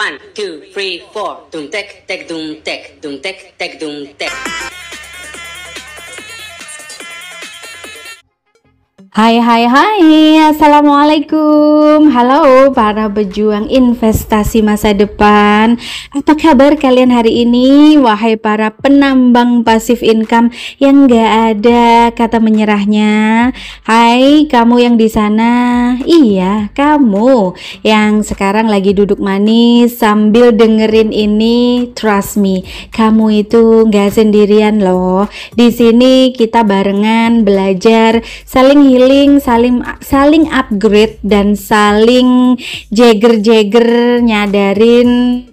1, 2, 3, 4. Dung tek tek dung tek dung tek tek dung tek. Hai Assalamualaikum. Halo para pejuang investasi masa depan. Apa kabar kalian hari ini? Wahai para penambang pasif income yang gak ada kata menyerahnya. Hai kamu yang di sana. Iya, kamu yang sekarang lagi duduk manis sambil dengerin ini. Trust me, kamu itu gak sendirian loh. Di sini kita barengan belajar, saling healing, saling upgrade, dan saling jeger-jeger nyadarin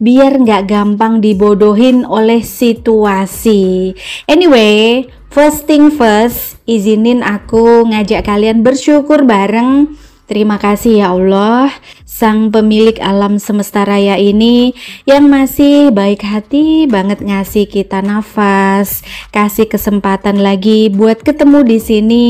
biar nggak gampang dibodohin oleh situasi. Anyway, first thing first, izinin aku ngajak kalian bersyukur bareng. Terima kasih ya Allah, Sang pemilik alam semesta raya ini yang masih baik hati banget ngasih kita nafas, kasih kesempatan lagi buat ketemu di sini,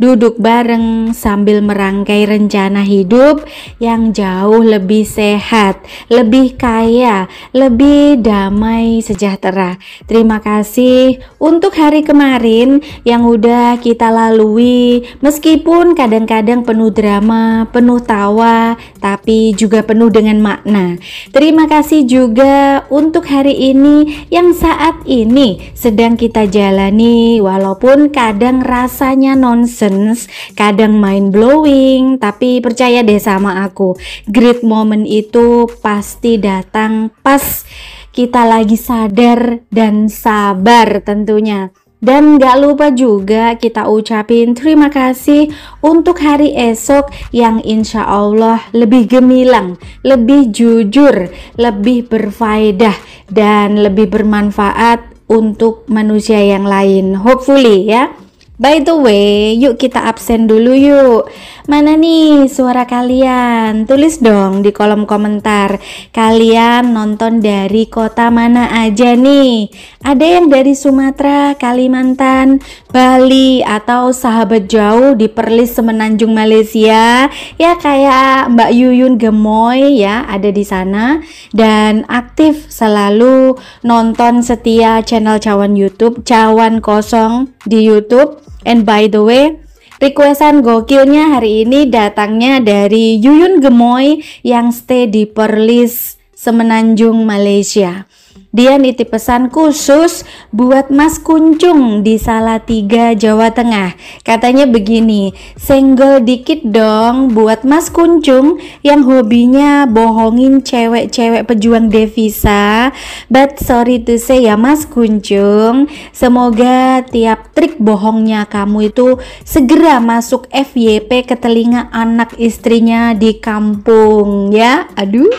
duduk bareng sambil merangkai rencana hidup yang jauh lebih sehat, lebih kaya, lebih damai sejahtera. Terima kasih untuk hari kemarin yang udah kita lalui, meskipun kadang-kadang penuh drama, penuh tawa, tapi juga penuh dengan makna. Terima kasih juga untuk hari ini yang saat ini sedang kita jalani, walaupun kadang rasanya nonsense, kadang mind blowing, tapi percaya deh sama aku, great moment itu pasti datang pas kita lagi sadar dan sabar tentunya. Dan gak lupa juga kita ucapin terima kasih untuk hari esok yang insya Allah lebih gemilang, lebih jujur, lebih berfaedah, dan lebih bermanfaat untuk manusia yang lain. Hopefully ya. By the way, yuk kita absen dulu yuk. Mana nih suara kalian? Tulis dong di kolom komentar. Kalian nonton dari kota mana aja nih? Ada yang dari Sumatera, Kalimantan, Bali, atau sahabat jauh di Perlis Semenanjung Malaysia. Ya kayak Mbak Yuyun Gemoy ya, ada di sana. Dan aktif selalu nonton setia channel Cawan YouTube, Cawan Kosong di YouTube. And by the way, requestan gokilnya hari ini datangnya dari Yuyun Gemoy yang stay di Perlis Semenanjung Malaysia. Dia nitip pesan khusus buat Mas Kuncung di Salatiga, Jawa Tengah. Katanya begini, senggol dikit dong buat Mas Kuncung yang hobinya bohongin cewek-cewek pejuang devisa. But sorry to say ya Mas Kuncung, semoga tiap trik bohongnya kamu itu segera masuk FYP ke telinga anak istrinya di kampung ya. Aduh.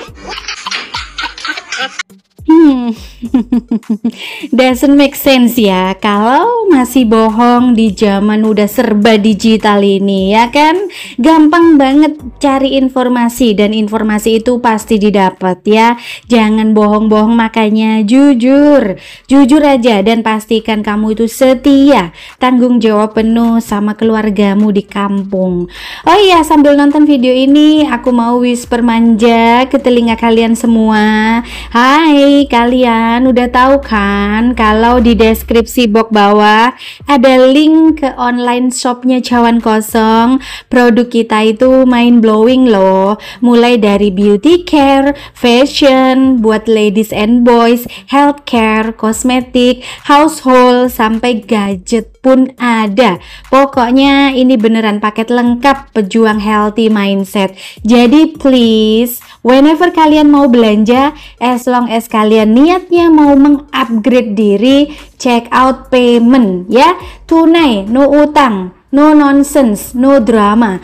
Doesn't make sense ya kalau masih bohong di zaman udah serba digital ini ya kan. Gampang banget cari informasi dan informasi itu pasti didapat ya. Jangan bohong-bohong, makanya jujur aja dan pastikan kamu itu setia, tanggung jawab penuh sama keluargamu di kampung. Oh iya, sambil nonton video ini aku mau whisper manja ke telinga kalian semua. Hai kalian, udah tahu kan kalau di deskripsi box bawah ada link ke online shopnya Cawan Kosong. Produk kita itu mind blowing loh, mulai dari beauty care, fashion buat ladies and boys, healthcare, kosmetik, household, sampai gadget pun ada. Pokoknya ini beneran paket lengkap pejuang healthy mindset. Jadi please, whenever kalian mau belanja, as long as kalian niatnya mau mengupgrade diri, check out payment ya, tunai, no utang, no nonsense, no drama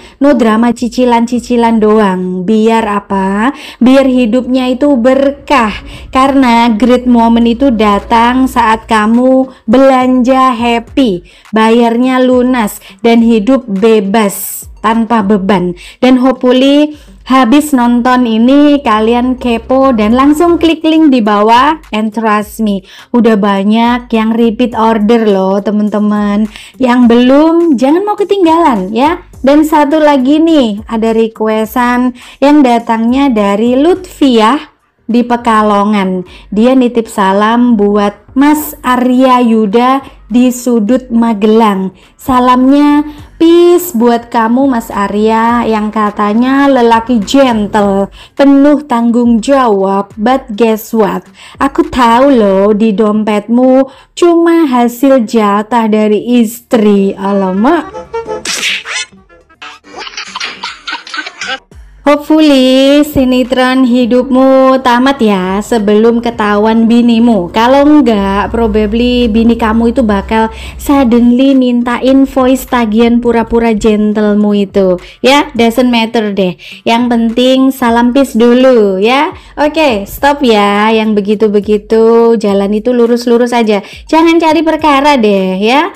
cicilan-cicilan doang. Biar apa? Biar hidupnya itu berkah, karena great moment itu datang saat kamu belanja happy, bayarnya lunas, dan hidup bebas tanpa beban. Dan hopefully habis nonton ini kalian kepo dan langsung klik link di bawah, and trust me, udah banyak yang repeat order loh teman-teman. Yang belum jangan mau ketinggalan ya. Dan satu lagi nih, ada requestan yang datangnya dari Lutfiah di Pekalongan. Dia nitip salam buat Mas Arya Yuda di sudut Magelang. Salamnya peace buat kamu Mas Arya, yang katanya lelaki gentle, penuh tanggung jawab. But guess what? Aku tahu loh di dompetmu cuma hasil jatah dari istri. Alamak. Hopefully sinetron hidupmu tamat ya sebelum ketahuan binimu. Kalau enggak, probably bini kamu itu bakal suddenly minta invoice tagihan pura-pura gentlemu itu. Ya, doesn't matter deh. Yang penting salam peace dulu ya. Oke, stop ya yang begitu-begitu. Jalan itu lurus-lurus aja. Jangan cari perkara deh ya.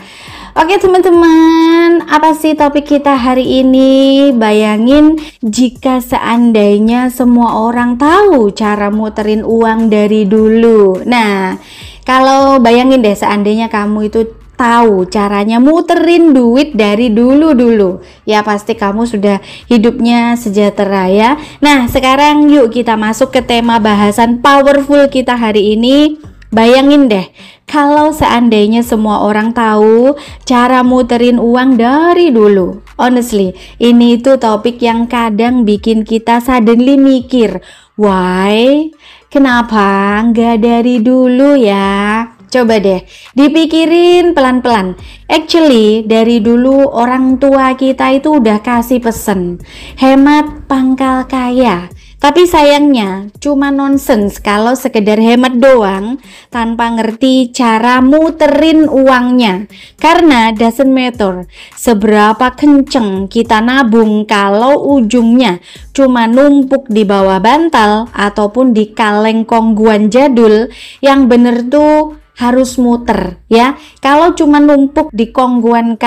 Oke teman-teman, apa sih topik kita hari ini? Bayangin jika seandainya semua orang tahu cara muterin uang dari dulu. Nah, kalau bayangin deh seandainya kamu itu tahu caranya muterin duit dari dulu-dulu, ya pasti kamu sudah hidupnya sejahtera ya. Nah, sekarang yuk kita masuk ke tema bahasan powerful kita hari ini. Bayangin deh, kalau seandainya semua orang tahu cara muterin uang dari dulu. Honestly, ini itu topik yang kadang bikin kita suddenly mikir, why? Kenapa nggak dari dulu ya? Coba deh, dipikirin pelan-pelan. Actually, dari dulu orang tua kita itu udah kasih pesen, hemat pangkal kaya. Tapi sayangnya cuma nonsens kalau sekedar hemat doang tanpa ngerti cara muterin uangnya. Karena doesn't matter seberapa kenceng kita nabung kalau ujungnya cuma numpuk di bawah bantal ataupun di kaleng kongguan jadul, yang bener tuh harus muter ya. Kalau cuma numpuk di kaleng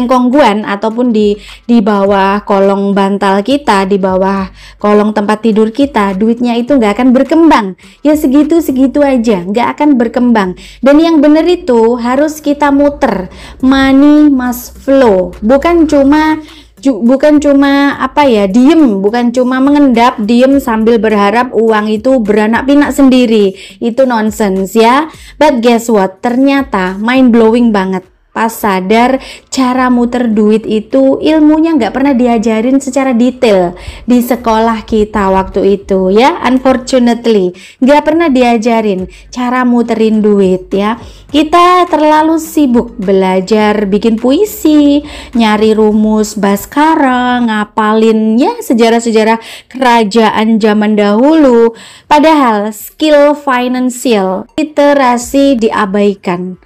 kongguan ataupun di bawah kolong bantal kita, di bawah kolong tempat tidur kita, duitnya itu nggak akan berkembang ya. Segitu aja nggak akan berkembang. Dan yang bener itu harus kita muter. Money must flow, bukan cuma diem, bukan cuma mengendap diem sambil berharap uang itu beranak pinak sendiri. Itu nonsense ya. But guess what? Ternyata mind blowing banget. Pas sadar cara muter duit itu ilmunya nggak pernah diajarin secara detail di sekolah kita waktu itu ya. Unfortunately nggak pernah diajarin cara muterin duit ya. Kita terlalu sibuk belajar bikin puisi, nyari rumus Baskara, ngapalin ya sejarah-sejarah kerajaan zaman dahulu. Padahal skill finansial, literasi diabaikan.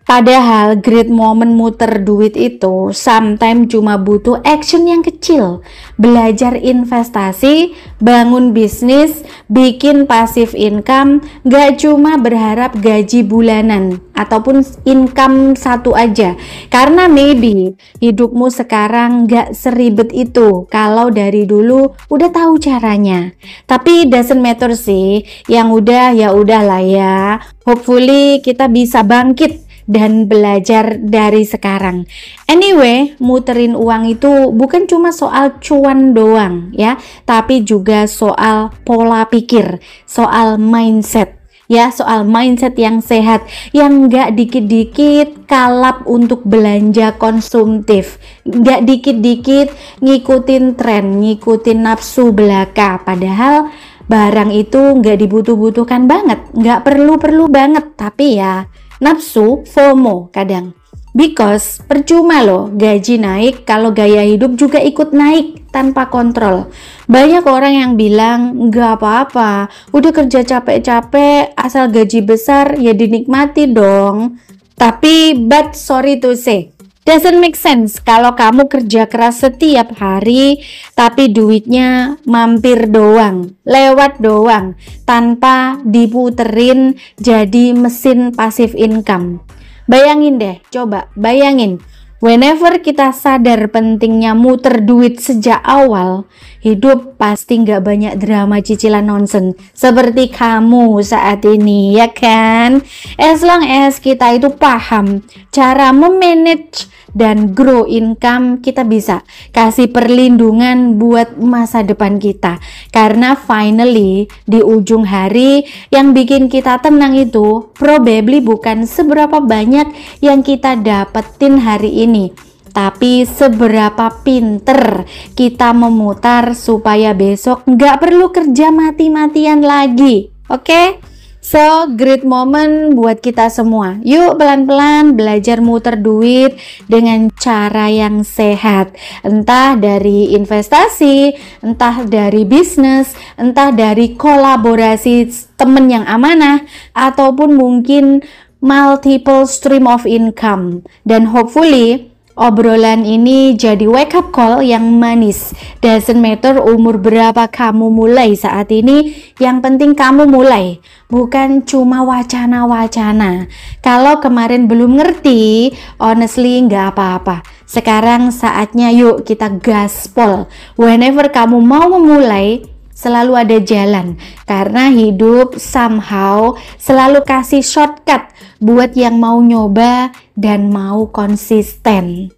Padahal great moment muter duit itu sometimes cuma butuh action yang kecil. Belajar investasi, bangun bisnis, bikin passive income, gak cuma berharap gaji bulanan ataupun income satu aja. Karena maybe hidupmu sekarang gak seribet itu kalau dari dulu udah tahu caranya. Tapi doesn't matter sih, yang udah ya udahlah ya. Hopefully kita bisa bangkit dan belajar dari sekarang. Anyway, muterin uang itu bukan cuma soal cuan doang ya, tapi juga soal pola pikir, soal mindset ya, soal mindset yang sehat, yang nggak dikit-dikit kalap untuk belanja konsumtif, nggak dikit-dikit ngikutin tren, ngikutin nafsu belaka, padahal barang itu nggak dibutuh-butuhkan banget, nggak perlu-perlu banget, tapi ya nafsu, FOMO kadang. Because percuma loh gaji naik kalau gaya hidup juga ikut naik tanpa kontrol. Banyak orang yang bilang nggak apa-apa, udah kerja capek-capek asal gaji besar ya dinikmati dong. Tapi but sorry to say, doesn't make sense kalau kamu kerja keras setiap hari tapi duitnya mampir doang, lewat doang, tanpa diputerin jadi mesin passive income. Bayangin deh, coba bayangin, whenever kita sadar pentingnya muter duit sejak awal, hidup pasti nggak banyak drama cicilan nonsen seperti kamu saat ini, ya kan? As long as kita itu paham cara memanage dan grow income, kita bisa kasih perlindungan buat masa depan kita. Karena finally di ujung hari yang bikin kita tenang itu probably bukan seberapa banyak yang kita dapetin hari ini, tapi seberapa pinter kita memutar supaya besok nggak perlu kerja mati-matian lagi. Oke? So, great moment buat kita semua. Yuk pelan-pelan belajar muter duit dengan cara yang sehat. Entah dari investasi, entah dari bisnis, entah dari kolaborasi temen yang amanah, ataupun mungkin multiple stream of income. Dan hopefully obrolan ini jadi wake up call yang manis. Doesn't matter umur berapa kamu mulai saat ini, yang penting kamu mulai, bukan cuma wacana-wacana. Kalau kemarin belum ngerti, honestly nggak apa-apa. Sekarang saatnya yuk kita gaspol. Whenever kamu mau memulai, selalu ada jalan, karena hidup somehow selalu kasih shortcut buat yang mau nyoba dan mau konsisten.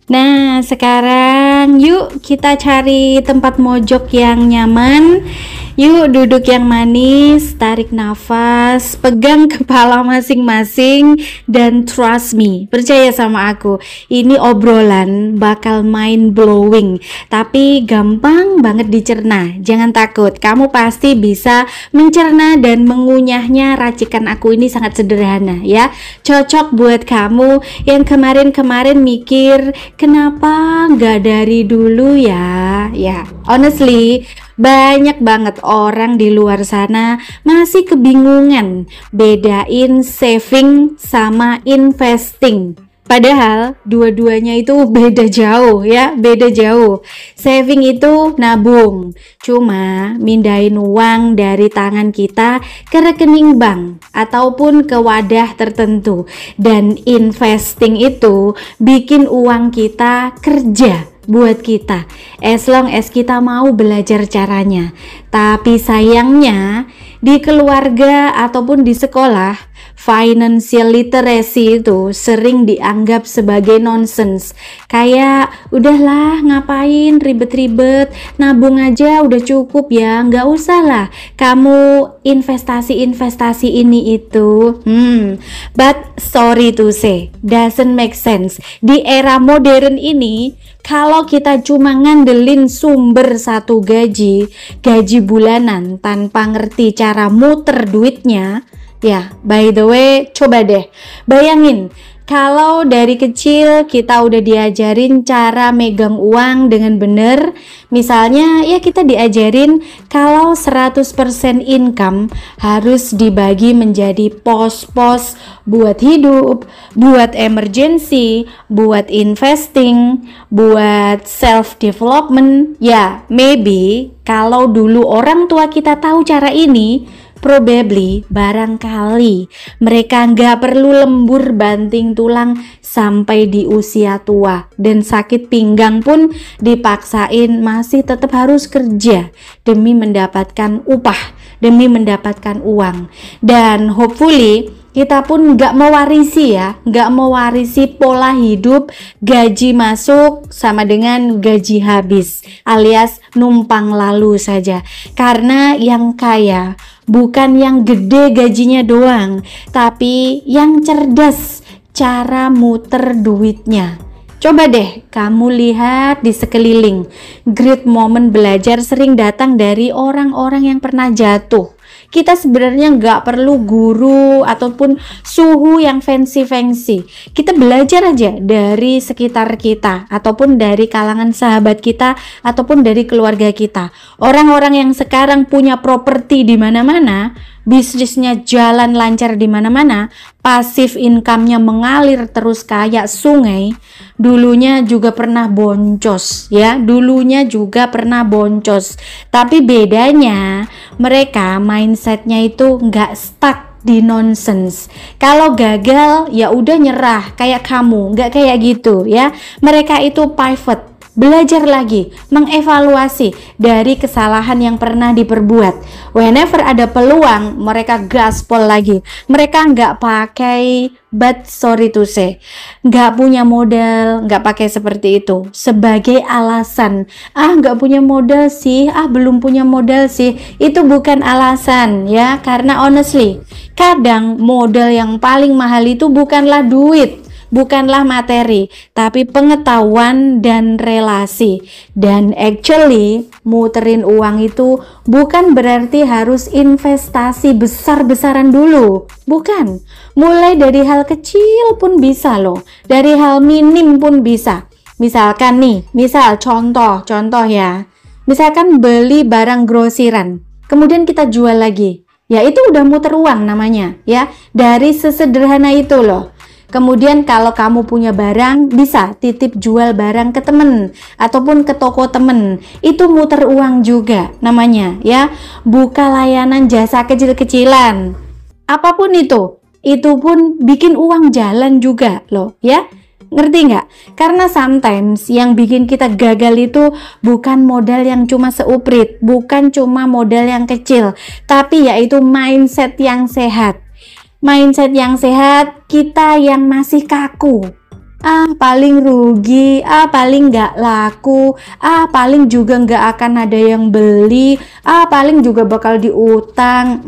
Nah, sekarang yuk kita cari tempat mojok yang nyaman. Yuk duduk yang manis, tarik nafas, pegang kepala masing-masing, dan trust me, percaya sama aku, ini obrolan bakal mind blowing, tapi gampang banget dicerna. Jangan takut, kamu pasti bisa mencerna dan mengunyahnya. Racikan aku ini sangat sederhana ya, cocok buat kamu yang kemarin-kemarin mikir kenapa nggak dari dulu ya. Ya, honestly banyak banget orang di luar sana masih kebingungan bedain saving sama investing. Padahal dua-duanya itu beda jauh ya, beda jauh. Saving itu nabung, cuma mindahin uang dari tangan kita ke rekening bank ataupun ke wadah tertentu. Dan investing itu bikin uang kita kerja buat kita, as long as kita mau belajar caranya. Tapi sayangnya di keluarga ataupun di sekolah, financial literacy itu sering dianggap sebagai nonsense. Kayak udahlah ngapain ribet-ribet, nabung aja udah cukup ya, nggak usah lah kamu investasi ini itu. But sorry to say, doesn't make sense. Di era modern ini, kalau kita cuma ngandelin sumber satu gaji bulanan tanpa ngerti cara muter duitnya, ya, by the way, coba deh bayangin kalau dari kecil kita udah diajarin cara megang uang dengan bener. Misalnya ya kita diajarin kalau 100% income harus dibagi menjadi pos-pos buat hidup, buat emergency, buat investing, buat self development. Ya, maybe kalau dulu orang tua kita tahu cara ini, probably, barangkali mereka nggak perlu lembur banting tulang sampai di usia tua, dan sakit pinggang pun dipaksain masih tetap harus kerja demi mendapatkan upah, demi mendapatkan uang. Dan hopefully kita pun nggak mewarisi nggak mewarisi pola hidup gaji masuk sama dengan gaji habis, alias numpang lalu saja. Karena yang kaya bukan yang gede gajinya doang, tapi yang cerdas cara muter duitnya. Coba deh kamu lihat di sekeliling, great moment belajar sering datang dari orang-orang yang pernah jatuh. Kita sebenarnya nggak perlu guru ataupun suhu yang fancy-fancy. Kita belajar aja dari sekitar kita, ataupun dari kalangan sahabat kita, ataupun dari keluarga kita. Orang-orang yang sekarang punya properti di mana-mana, bisnisnya jalan lancar di mana-mana, pasif income-nya mengalir terus kayak sungai, dulunya juga pernah boncos ya, dulunya juga pernah boncos. Tapi bedanya mereka mindsetnya itu nggak stuck di nonsense. Kalau gagal ya udah nyerah kayak kamu, nggak kayak gitu ya. Mereka itu pivot, belajar lagi, mengevaluasi dari kesalahan yang pernah diperbuat. Whenever ada peluang, mereka gaspol lagi. Mereka nggak pakai but sorry to say, nggak punya modal, nggak pakai seperti itu sebagai alasan. Nggak punya modal sih, belum punya modal sih. Itu bukan alasan ya, karena honestly, kadang modal yang paling mahal itu bukanlah duit, bukanlah materi, tapi pengetahuan dan relasi. Dan actually, muterin uang itu bukan berarti harus investasi besar-besaran dulu. Bukan. Mulai dari hal kecil pun bisa loh. Dari hal minim pun bisa. Misalkan nih, contoh ya. Misalkan beli barang grosiran, kemudian kita jual lagi. Ya itu udah muter uang namanya ya. Dari sesederhana itu loh. Kemudian kalau kamu punya barang, bisa titip jual barang ke temen ataupun ke toko temen. Itu muter uang juga namanya ya. Buka layanan jasa kecil-kecilan. Apapun itu pun bikin uang jalan juga loh ya. Ngerti nggak? Karena sometimes yang bikin kita gagal itu bukan modal yang cuma seuprit, bukan cuma modal yang kecil, tapi yaitu mindset yang sehat. Mindset yang sehat, kita yang masih kaku, paling rugi, paling nggak laku, paling juga nggak akan ada yang beli, paling juga bakal diutang.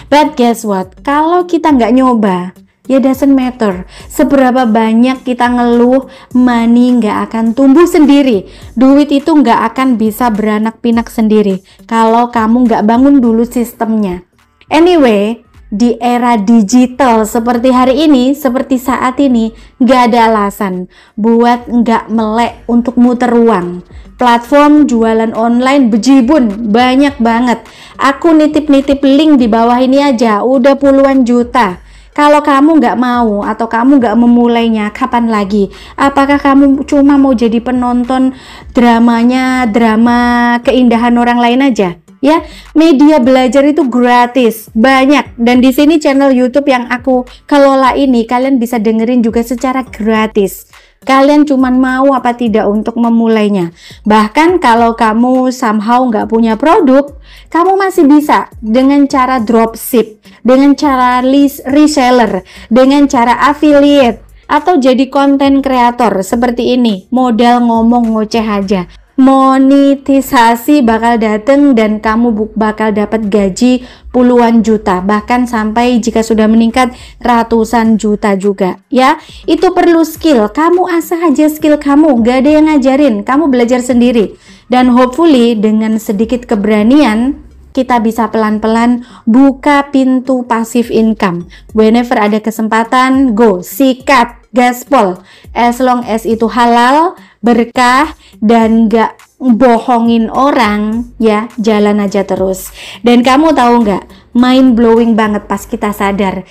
But guess what? Kalau kita nggak nyoba, ya doesn't matter seberapa banyak kita ngeluh, money nggak akan tumbuh sendiri. Duit itu nggak akan bisa beranak pinak sendiri kalau kamu nggak bangun dulu sistemnya. Anyway, di era digital seperti hari ini, seperti saat ini, gak ada alasan buat gak melek untuk muter uang. Platform jualan online bejibun, banyak banget. Aku nitip-nitip link di bawah ini aja, udah puluhan juta. Kalau kamu gak mau atau kamu gak memulainya, kapan lagi? Apakah kamu cuma mau jadi penonton drama keindahan orang lain aja? Ya, media belajar itu gratis, banyak. Dan di sini channel YouTube yang aku kelola ini, kalian bisa dengerin juga secara gratis. Kalian cuman mau apa tidak untuk memulainya. Bahkan kalau kamu somehow nggak punya produk, kamu masih bisa dengan cara dropship, dengan cara reseller, dengan cara affiliate, atau jadi konten kreator seperti ini. Modal ngomong ngoceh aja. Monetisasi bakal dateng dan kamu bakal dapat gaji puluhan juta, bahkan sampai jika sudah meningkat ratusan juta juga ya. Itu perlu skill, kamu asah aja skill kamu, gak ada yang ngajarin, kamu belajar sendiri. Dan hopefully dengan sedikit keberanian kita bisa pelan-pelan buka pintu passive income. Whenever ada kesempatan, go, sikat, gaspol, as long as itu halal, berkah, dan gak bohongin orang ya, jalan aja terus. Dan kamu tahu nggak, mind blowing banget pas kita sadar,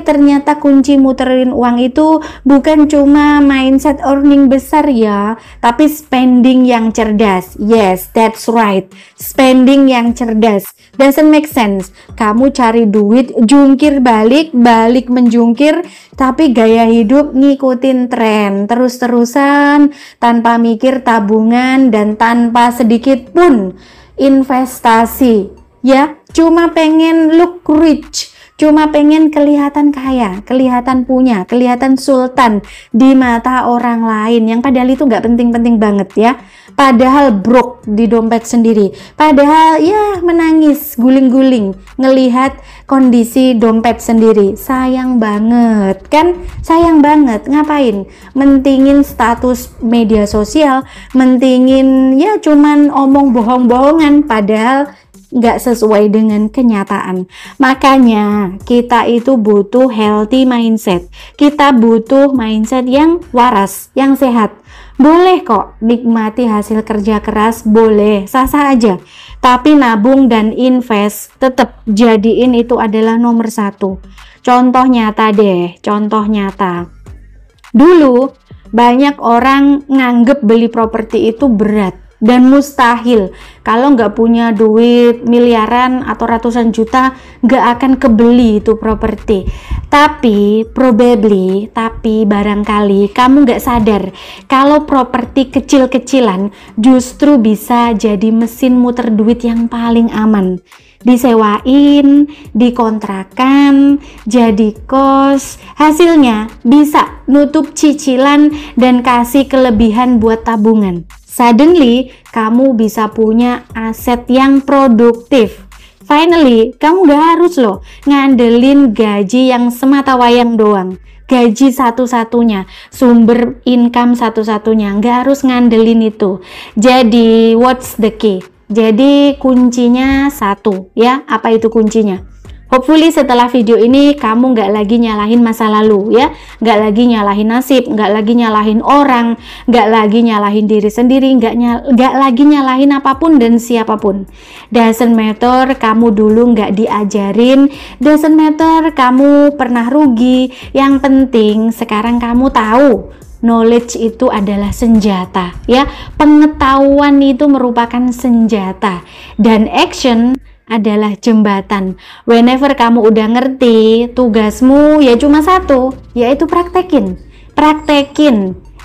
ternyata kunci muterin uang itu bukan cuma mindset earning besar ya, tapi spending yang cerdas. Yes, that's right, spending yang cerdas. Doesn't make sense kamu cari duit jungkir balik menjungkir, tapi gaya hidup ngikutin tren terus-terusan tanpa mikir tabungan dan tanpa sedikit pun investasi ya. Cuma pengen look rich, cuma pengen kelihatan kaya, kelihatan punya, kelihatan sultan di mata orang lain, yang padahal itu nggak penting-penting banget ya. Padahal broke di dompet sendiri, padahal ya menangis guling-guling ngelihat kondisi dompet sendiri. Sayang banget kan, sayang banget. Ngapain mentingin status media sosial, mentingin ya cuman omong bohong-bohongan, padahal nggak sesuai dengan kenyataan. Makanya kita itu butuh healthy mindset, kita butuh mindset yang waras, yang sehat. Boleh kok nikmati hasil kerja keras, boleh, sah-sah aja, tapi nabung dan invest tetap jadiin itu adalah nomor satu. Contoh nyata deh, contoh nyata. Dulu banyak orang nganggep beli properti itu berat, Dan mustahil kalau nggak punya duit miliaran atau ratusan juta nggak akan kebeli itu properti. Tapi barangkali kamu nggak sadar kalau properti kecil-kecilan justru bisa jadi mesin muter duit yang paling aman. Disewain, dikontrakan, jadi kos, hasilnya bisa nutup cicilan dan kasih kelebihan buat tabungan. Suddenly, kamu bisa punya aset yang produktif. Finally, kamu gak harus loh ngandelin gaji yang semata wayang doang. Gaji satu-satunya, sumber income satu-satunya, gak harus ngandelin itu. Jadi, what's the key? Jadi kuncinya satu ya, apa itu kuncinya? Hopefully setelah video ini kamu nggak lagi nyalahin masa lalu ya, nggak lagi nyalahin nasib, nggak lagi nyalahin orang, nggak lagi nyalahin diri sendiri, nggak lagi nyalahin apapun dan siapapun. Doesn't matter kamu dulu nggak diajarin, doesn't matter kamu pernah rugi, yang penting sekarang kamu tahu knowledge itu adalah senjata ya, pengetahuan itu merupakan senjata dan action adalah jembatan. Whenever kamu udah ngerti, tugasmu ya cuma satu, yaitu praktekin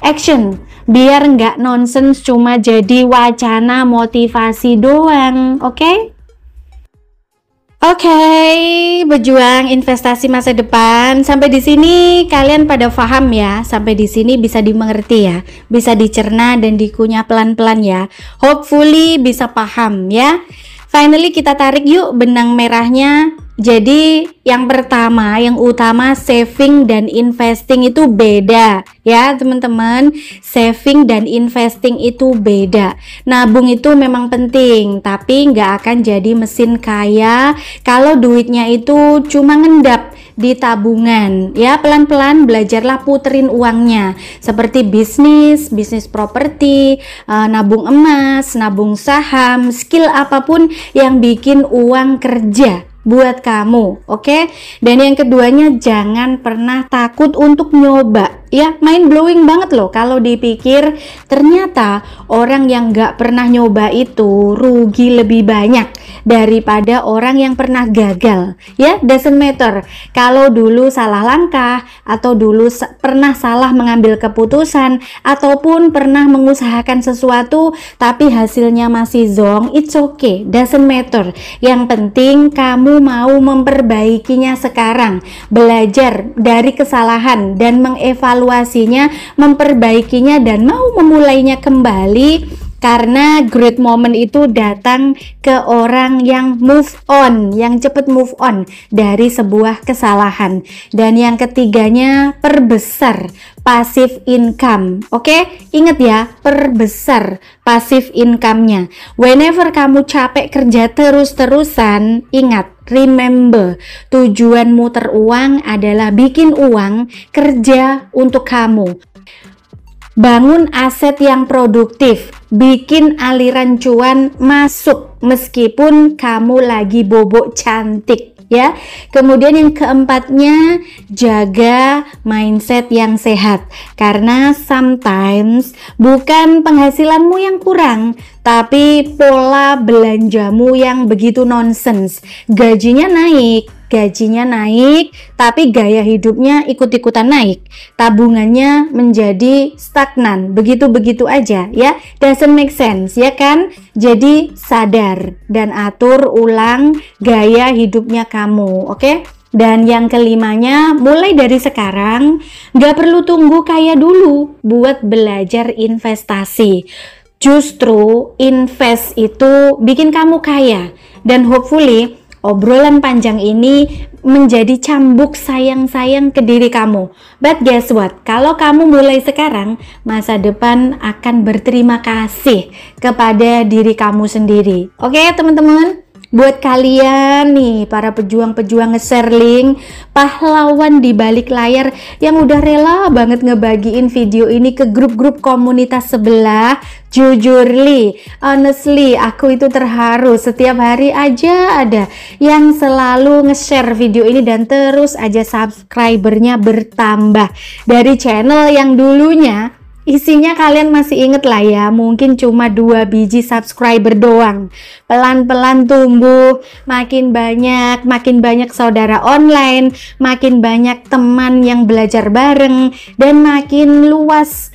action, biar nggak nonsens cuma jadi wacana motivasi doang. Oke, berjuang investasi masa depan. Sampai di sini kalian pada paham ya? Sampai di sini bisa dimengerti ya? Bisa dicerna dan dikunyah pelan-pelan ya? Hopefully bisa paham ya? Finally kita tarik yuk benang merahnya. Jadi yang pertama, yang utama, saving dan investing itu beda ya teman-teman. Saving dan investing itu beda. Nabung itu memang penting, tapi nggak akan jadi mesin kaya kalau duitnya itu cuma ngendap di tabungan ya. Pelan-pelan belajarlah puterin uangnya, seperti bisnis properti, nabung emas, nabung saham, skill apapun yang bikin uang kerja buat kamu, oke? Dan yang keduanya, jangan pernah takut untuk nyoba ya. Mind blowing banget loh kalau dipikir, ternyata orang yang nggak pernah nyoba itu rugi lebih banyak daripada orang yang pernah gagal ya. Doesn't matter kalau dulu salah langkah, atau dulu pernah salah mengambil keputusan, ataupun pernah mengusahakan sesuatu tapi hasilnya masih zonk, it's okay, doesn't matter. Yang penting kamu mau memperbaikinya sekarang, belajar dari kesalahan dan mengevaluasinya, memperbaikinya dan mau memulainya kembali. Karena great moment itu datang ke orang yang move on, yang cepat move on dari sebuah kesalahan. Dan yang ketiganya, perbesar passive income. Oke, ingat ya, perbesar passive income-nya. Whenever kamu capek kerja terus-terusan, ingat, remember, tujuan muter uang adalah bikin uang kerja untuk kamu. Bangun aset yang produktif, bikin aliran cuan masuk meskipun kamu lagi bobok cantik ya. Kemudian yang keempatnya, jaga mindset yang sehat, karena sometimes bukan penghasilanmu yang kurang, tapi pola belanjamu yang begitu nonsens. Gajinya naik, tapi gaya hidupnya ikut-ikutan naik. Tabungannya menjadi stagnan, begitu-begitu aja ya. Doesn't make sense ya kan? Jadi sadar dan atur ulang gaya hidupnya kamu, oke? Dan yang kelimanya, mulai dari sekarang gak perlu tunggu kaya dulu buat belajar investasi. Justru invest itu bikin kamu kaya. Dan hopefully obrolan panjang ini menjadi cambuk sayang-sayang ke diri kamu. But guess what? Kalau kamu mulai sekarang, masa depan akan berterima kasih kepada diri kamu sendiri. Oke, teman-teman? Buat kalian nih, para pejuang-pejuang nge-share link, pahlawan di balik layar yang udah rela banget ngebagiin video ini ke grup-grup komunitas sebelah, jujurly, honestly, aku itu terharu. Setiap hari aja ada yang selalu nge-share video ini dan terus aja subscribernya bertambah. Dari channel yang dulunya Isinya kalian masih inget lah ya, mungkin cuma 2 biji subscriber doang. Pelan-pelan tumbuh, makin banyak saudara online, makin banyak teman yang belajar bareng, dan makin luas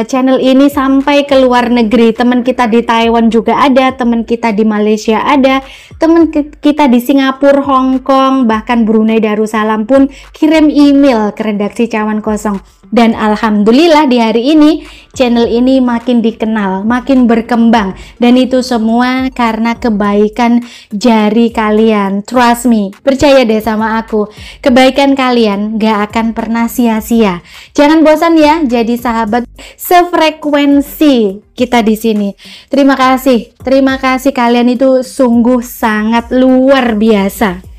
channel ini sampai ke luar negeri. Teman kita di Taiwan juga ada, teman kita di Malaysia ada, teman kita di Singapura, Hong Kong, bahkan Brunei Darussalam pun kirim email ke redaksi Cawan Kosong. Dan alhamdulillah di hari ini channel ini makin dikenal, makin berkembang, dan itu semua karena kebaikan jari kalian. Trust me, percaya deh sama aku, kebaikan kalian gak akan pernah sia-sia. Jangan bosan ya jadi sahabat sefrekuensi kita di sini. Terima kasih kalian itu sungguh sangat luar biasa.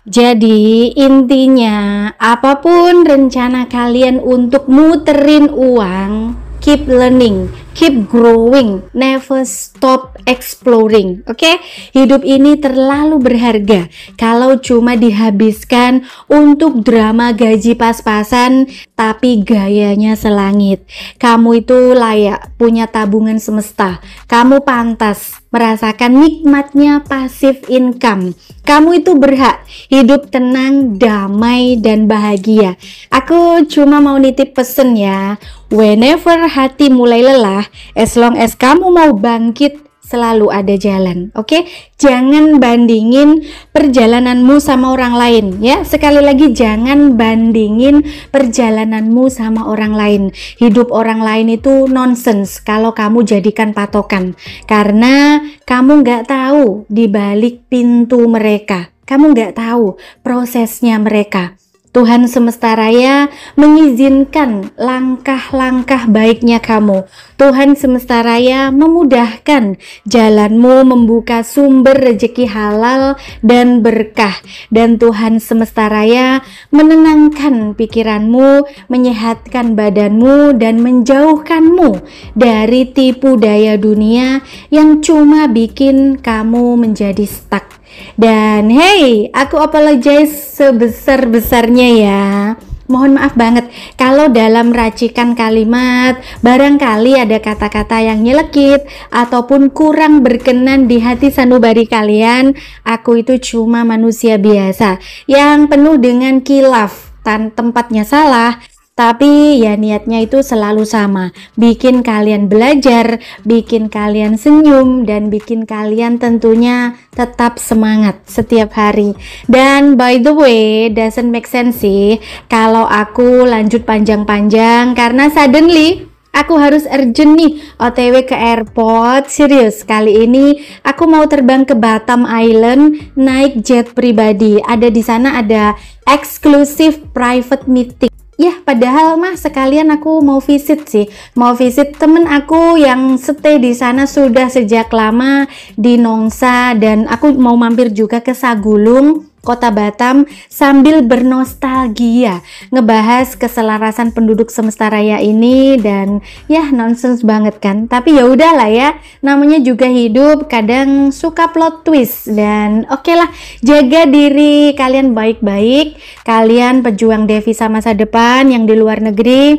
Jadi intinya, apapun rencana kalian untuk muterin uang, keep learning, keep growing, never stop exploring. Oke? Hidup ini terlalu berharga kalau cuma dihabiskan untuk drama gaji pas-pasan tapi gayanya selangit. Kamu itu layak punya tabungan semesta. Kamu pantas merasakan nikmatnya passive income. Kamu itu berhak hidup tenang, damai, dan bahagia. Aku cuma mau nitip pesen ya, whenever hati mulai lelah, as long as kamu mau bangkit, selalu ada jalan. Oke? Jangan bandingin perjalananmu sama orang lain ya. Sekali lagi, jangan bandingin perjalananmu sama orang lain. Hidup orang lain itu nonsense kalau kamu jadikan patokan, karena kamu nggak tahu di balik pintu mereka, kamu nggak tahu prosesnya mereka. Tuhan semesta raya mengizinkan langkah-langkah baiknya kamu. Tuhan semesta raya memudahkan jalanmu, membuka sumber rezeki halal dan berkah. Dan Tuhan semesta raya menenangkan pikiranmu, menyehatkan badanmu, dan menjauhkanmu dari tipu daya dunia yang cuma bikin kamu menjadi stuck. Dan hey, aku apologize sebesar-besarnya ya. Mohon maaf banget kalau dalam racikan kalimat barangkali ada kata-kata yang nyelekit ataupun kurang berkenan di hati sanubari kalian. Aku itu cuma manusia biasa yang penuh dengan khilaf, tempatnya salah, tapi ya niatnya itu selalu sama, bikin kalian belajar, bikin kalian senyum, dan bikin kalian tentunya tetap semangat setiap hari. Dan by the way, doesn't make sense sih kalau aku lanjut panjang-panjang, karena suddenly aku harus urgent nih OTW ke airport. Serius, kali ini aku mau terbang ke Batam Island naik jet pribadi. Ada di sana ada exclusive private meeting. Ya, padahal mah sekalian aku mau visit sih. Mau visit temen aku yang stay di sana sudah sejak lama di Nongsa, dan aku mau mampir juga ke Sagulung, Kota Batam, sambil bernostalgia ngebahas keselarasan penduduk semesta raya ini. Dan ya nonsens banget kan, tapi ya udahlah ya, namanya juga hidup, kadang suka plot twist. Dan oke lah, jaga diri kalian baik-baik, kalian pejuang devisa masa depan yang di luar negeri.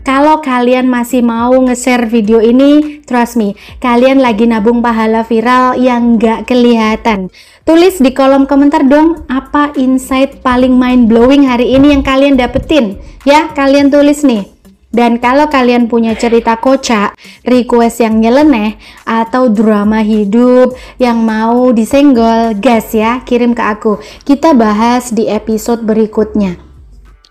Kalau kalian masih mau nge-share video ini, trust me, kalian lagi nabung pahala viral yang nggak kelihatan. Tulis di kolom komentar dong, apa insight paling mind blowing hari ini yang kalian dapetin. Ya, kalian tulis nih. Dan kalau kalian punya cerita kocak, request yang nyeleneh, atau drama hidup yang mau disenggol, gas ya, kirim ke aku. Kita bahas di episode berikutnya.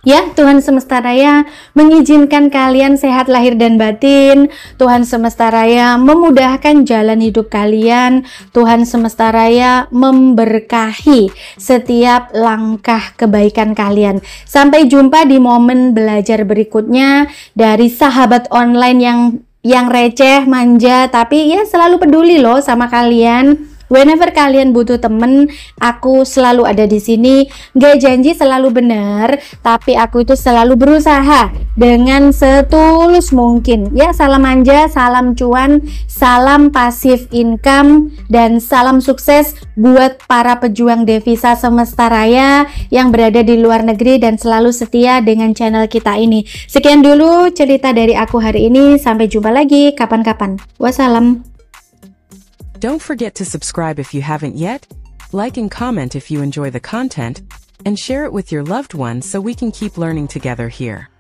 Ya, Tuhan semesta raya mengizinkan kalian sehat lahir dan batin. Tuhan semesta raya memudahkan jalan hidup kalian. Tuhan semesta raya memberkahi setiap langkah kebaikan kalian. Sampai jumpa di momen belajar berikutnya dari sahabat online yang receh, manja, tapi ya selalu peduli loh sama kalian. Whenever kalian butuh temen, aku selalu ada di sini. Gak janji selalu benar, tapi aku itu selalu berusaha dengan setulus mungkin. Ya, salam manja, salam cuan, salam pasif income, dan salam sukses buat para pejuang devisa semesta raya yang berada di luar negeri dan selalu setia dengan channel kita ini. Sekian dulu cerita dari aku hari ini. Sampai jumpa lagi kapan-kapan. Wassalam. Don't forget to subscribe if you haven't yet, like and comment if you enjoy the content, and share it with your loved ones so we can keep learning together here.